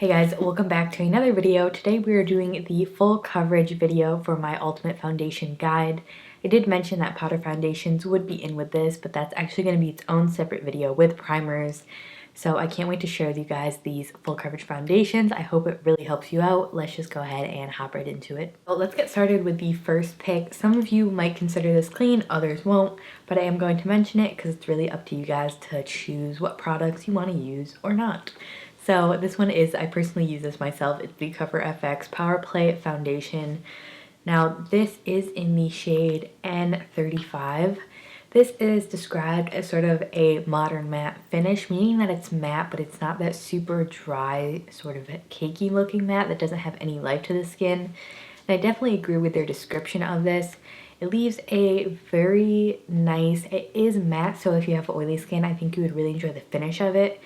Hey guys, welcome back to another video. Today we are doing the full coverage video for my Ultimate Foundation Guide. I did mention that powder foundations would be in with this, but that's actually going to be its own separate video with primers. So I can't wait to share with you guys these full coverage foundations. I hope it really helps you out. Let's just go ahead and hop right into it. Well, let's get started with the first pick. Some of you might consider this clean, others won't, but I am going to mention it because it's really up to you guys to choose what products you want to use or not. So this one is, I personally use this myself, it's the Cover FX Power Play Foundation. Now this is in the shade N35. This is described as sort of a modern matte finish, meaning that it's matte, but it's not that super dry, sort of cakey looking matte that doesn't have any life to the skin. And I definitely agree with their description of this. It leaves a very nice, it is matte, so if you have oily skin, I think you would really enjoy the finish of it.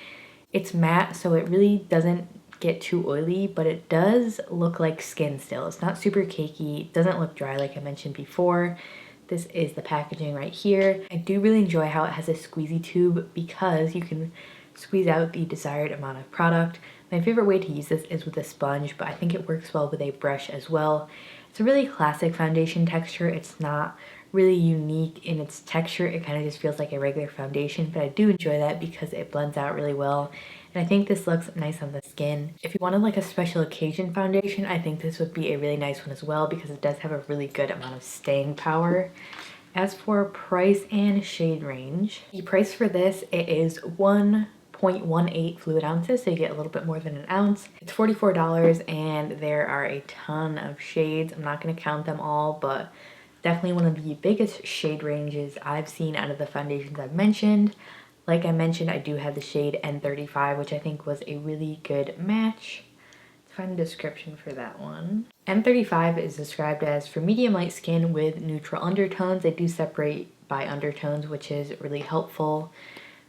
It's matte, so it really doesn't get too oily, but it does look like skin still. It's not super cakey, it doesn't look dry like I mentioned before. This is the packaging right here. I do really enjoy how it has a squeezy tube because you can squeeze out the desired amount of product. My favorite way to use this is with a sponge, but I think it works well with a brush as well. It's a really classic foundation texture. It's not really unique in its texture. It kind of just feels like a regular foundation, but I do enjoy that because it blends out really well. And I think this looks nice on the skin. If you wanted like a special occasion foundation, I think this would be a really nice one as well because it does have a really good amount of staying power. As for price and shade range, the price for this, it is 1.18 fluid ounces, so you get a little bit more than an ounce. It's $44 and there are a ton of shades. I'm not going to count them all, but definitely one of the biggest shade ranges I've seen out of the foundations I've mentioned. Like I mentioned, I do have the shade N35, which I think was a really good match. Let's find a description for that one. N35 is described as for medium light skin with neutral undertones. They do separate by undertones, which is really helpful.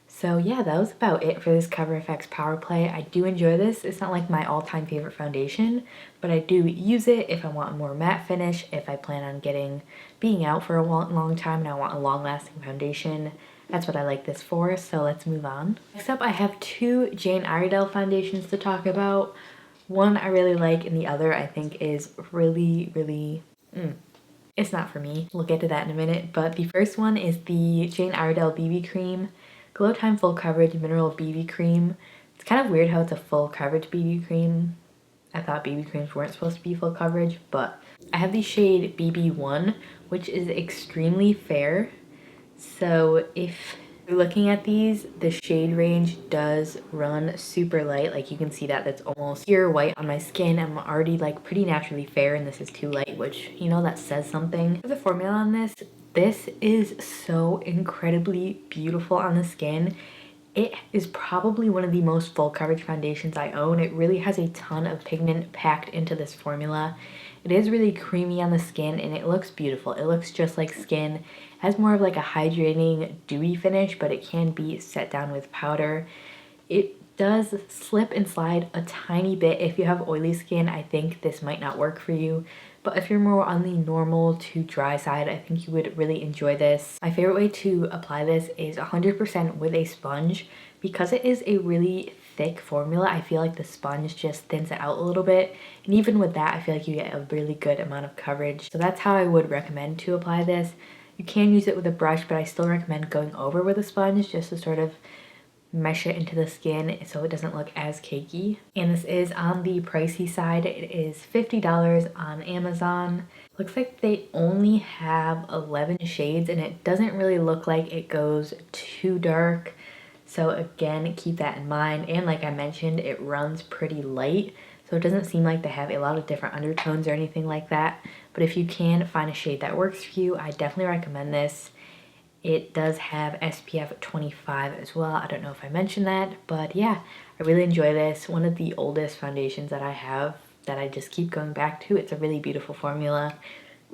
So yeah, that was about it for this Cover FX Power Play. I do enjoy this. It's not like my all-time favorite foundation, but I do use it if I want a more matte finish, if I plan on being out for a long time and I want a long-lasting foundation. That's what I like this for, so let's move on. Next up, I have two Jane Iredale foundations to talk about. One I really like and the other I think is really, it's not for me. We'll get to that in a minute, but the first one is the Jane Iredale BB Cream Glow Time Full Coverage Mineral BB Cream. It's kind of weird how it's a full coverage BB cream. I thought BB creams weren't supposed to be full coverage, but I have the shade BB1, which is extremely fair. So if you're looking at these, the shade range does run super light. Like you can see that's almost pure white on my skin. I'm already like pretty naturally fair and this is too light, which, you know, that says something. For the formula on this is so incredibly beautiful on the skin. It is probably one of the most full coverage foundations I own. It really has a ton of pigment packed into this formula. It is really creamy on the skin and it looks beautiful. It looks just like skin. It has more of like a hydrating, dewy finish, but it can be set down with powder. It does slip and slide a tiny bit. If you have oily skin, I think this might not work for you. But if you're more on the normal to dry side, I think you would really enjoy this. My favorite way to apply this is 100% with a sponge. Because it is a really thick formula, I feel like the sponge just thins it out a little bit. And even with that, I feel like you get a really good amount of coverage. So that's how I would recommend to apply this. You can use it with a brush, but I still recommend going over with a sponge just to sort of mesh it into the skin so it doesn't look as cakey. And this is on the pricey side. It is $50 on Amazon. Looks like they only have 11 shades and it doesn't really look like it goes too dark. So again, keep that in mind. And like I mentioned, it runs pretty light. So it doesn't seem like they have a lot of different undertones or anything like that. But if you can find a shade that works for you, I definitely recommend this. It does have SPF 25 as well. I don't know if I mentioned that, but yeah, I really enjoy this. One of the oldest foundations that I have that I just keep going back to. It's a really beautiful formula.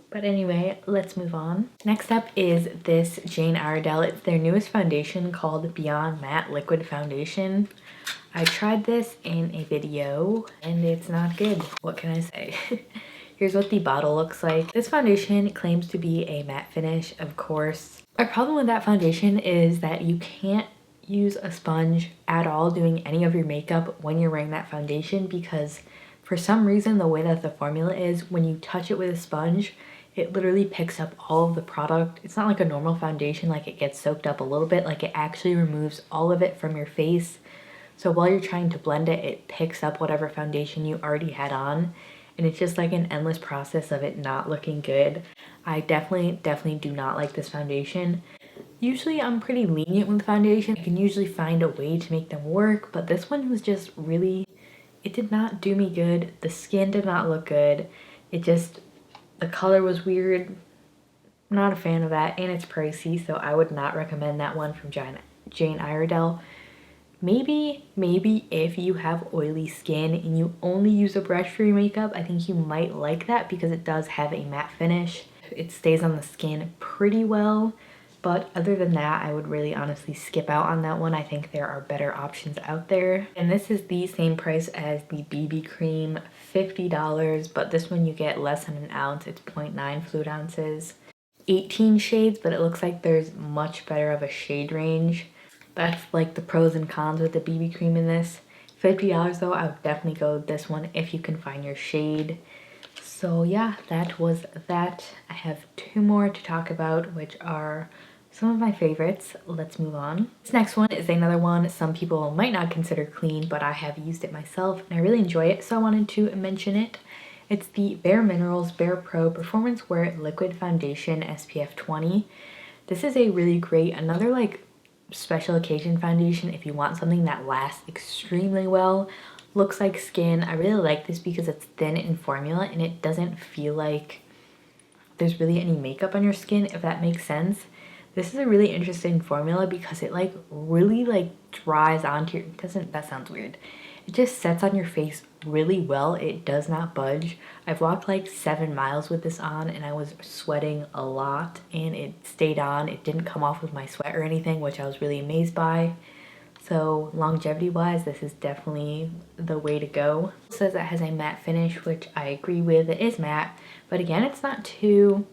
But anyway, let's move on. Next up is this Jane Iredale. It's their newest foundation called Beyond Matte Liquid Foundation. I tried this in a video and it's not good. What can I say? Here's what the bottle looks like. This foundation claims to be a matte finish, of course. My problem with that foundation is that you can't use a sponge at all doing any of your makeup when you're wearing that foundation, because for some reason the way that the formula is, when you touch it with a sponge, it literally picks up all of the product. It's not like a normal foundation, like it gets soaked up a little bit, like it actually removes all of it from your face. So while you're trying to blend it, it picks up whatever foundation you already had on, and it's just like an endless process of it not looking good. I definitely do not like this foundation. Usually I'm pretty lenient with foundation. I can usually find a way to make them work, but this one was just really, it did not do me good. The skin did not look good. The color was weird. I'm not a fan of that, and it's pricey, so I would not recommend that one from Jane Iredale. Maybe if you have oily skin and you only use a brush-free makeup, I think you might like that because it does have a matte finish. It stays on the skin pretty well, but other than that, I would really honestly skip out on that one. I think there are better options out there. And this is the same price as the BB cream, $50, but this one you get less than an ounce. It's 0.9 fluid ounces. 18 shades, but it looks like there's much better of a shade range. That's like the pros and cons with the BB cream in this. $50 though, I would definitely go with this one if you can find your shade. So yeah, that was that. I have two more to talk about, which are some of my favorites. Let's move on. This next one is another one some people might not consider clean, but I have used it myself and I really enjoy it, so I wanted to mention it. It's the BareMinerals Bare Pro Performance Wear Liquid Foundation SPF 20. This is a really great, another like special occasion foundation if you want something that lasts extremely well, looks like skin. I really like this because it's thin in formula and it doesn't feel like there's really any makeup on your skin, if that makes sense. This is a really interesting formula because it like really like dries onto your, that sounds weird. It just sets on your face really well. It does not budge. I've walked like 7 miles with this on and I was sweating a lot and it stayed on. It didn't come off with my sweat or anything, which I was really amazed by. So longevity wise, this is definitely the way to go. It says it has a matte finish, which I agree with. It is matte, but again, it's not too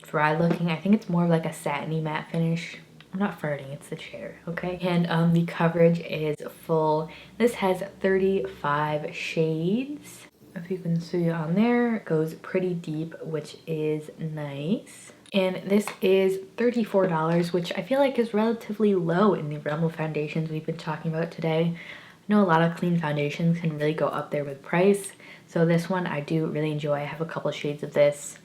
dry looking. I think it's more of like a satiny matte finish. I'm not farting, it's the chair, okay? And the coverage is full. This has 35 shades. If you can see on there, it goes pretty deep, which is nice. And this is $34, which I feel like is relatively low in the realm of foundations we've been talking about today. I know a lot of clean foundations can really go up there with price, so this one I do really enjoy. I have a couple shades of this.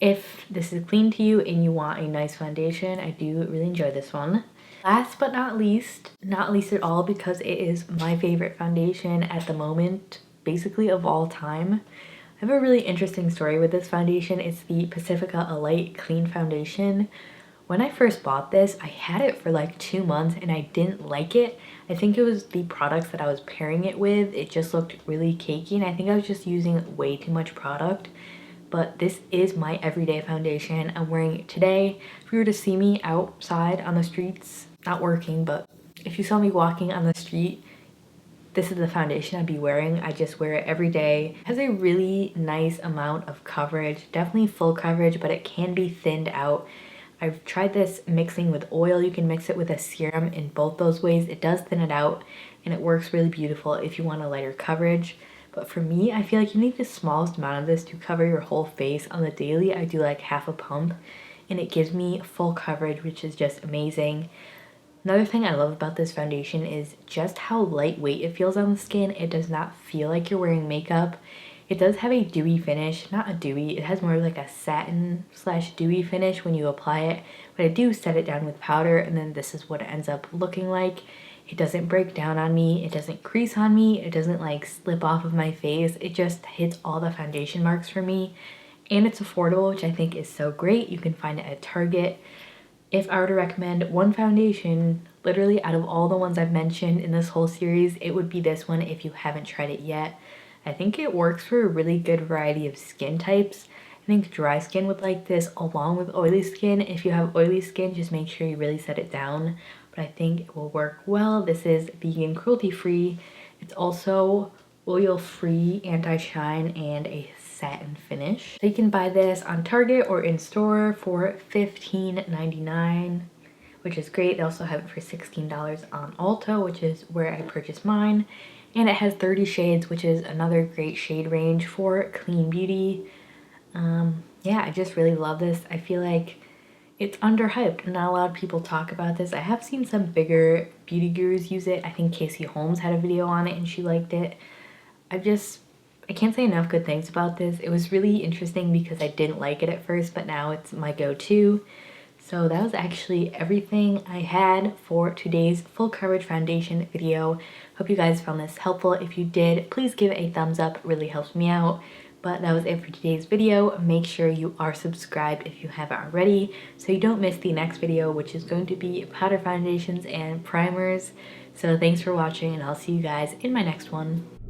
If this is clean to you and you want a nice foundation, I do really enjoy this one. Last but not least at all, because it is my favorite foundation at the moment, basically of all time. I have a really interesting story with this foundation. It's the Pacifica A Light Clean Foundation. When I first bought this, I had it for like 2 months and I didn't like it. I think it was the products that I was pairing it with. It just looked really cakey and I think I was just using way too much product. But this is my everyday foundation. I'm wearing it today. If you were to see me outside on the streets, not working, but if you saw me walking on the street, this is the foundation I'd be wearing. I just wear it every day. It has a really nice amount of coverage, definitely full coverage, but it can be thinned out. I've tried this mixing with oil. You can mix it with a serum in both those ways. It does thin it out and it works really beautiful if you want a lighter coverage. But for me, I feel like you need the smallest amount of this to cover your whole face. On the daily, I do like half a pump and it gives me full coverage, which is just amazing. Another thing I love about this foundation is just how lightweight it feels on the skin. It does not feel like you're wearing makeup. It does have a dewy finish, not a dewy, it has more like a satin / dewy finish when you apply it, but I do set it down with powder and then this is what it ends up looking like. It doesn't break down on me, it doesn't crease on me, it doesn't like slip off of my face. It just hits all the foundation marks for me. And it's affordable, which I think is so great. You can find it at Target. If I were to recommend one foundation, literally out of all the ones I've mentioned in this whole series, it would be this one if you haven't tried it yet. I think it works for a really good variety of skin types. I think dry skin would like this along with oily skin. If you have oily skin, just make sure you really set it down. But I think it will work well. This is vegan, cruelty-free. It's also oil-free, anti-shine, and a satin finish. So you can buy this on Target or in store for $15.99, which is great. They also have it for $16 on Ulta, which is where I purchased mine. And it has 30 shades, which is another great shade range for clean beauty. Yeah, I just really love this. I feel like it's underhyped. Not a lot of people talk about this. I have seen some bigger beauty gurus use it. I think Casey Holmes had a video on it and she liked it. I can't say enough good things about this. It was really interesting because I didn't like it at first, but now it's my go-to. So that was actually everything I had for today's full coverage foundation video. Hope you guys found this helpful. If you did, please give it a thumbs up. It really helps me out. But that was it for today's video. Make sure you are subscribed if you haven't already so you don't miss the next video, which is going to be powder foundations and primers. So thanks for watching and I'll see you guys in my next one.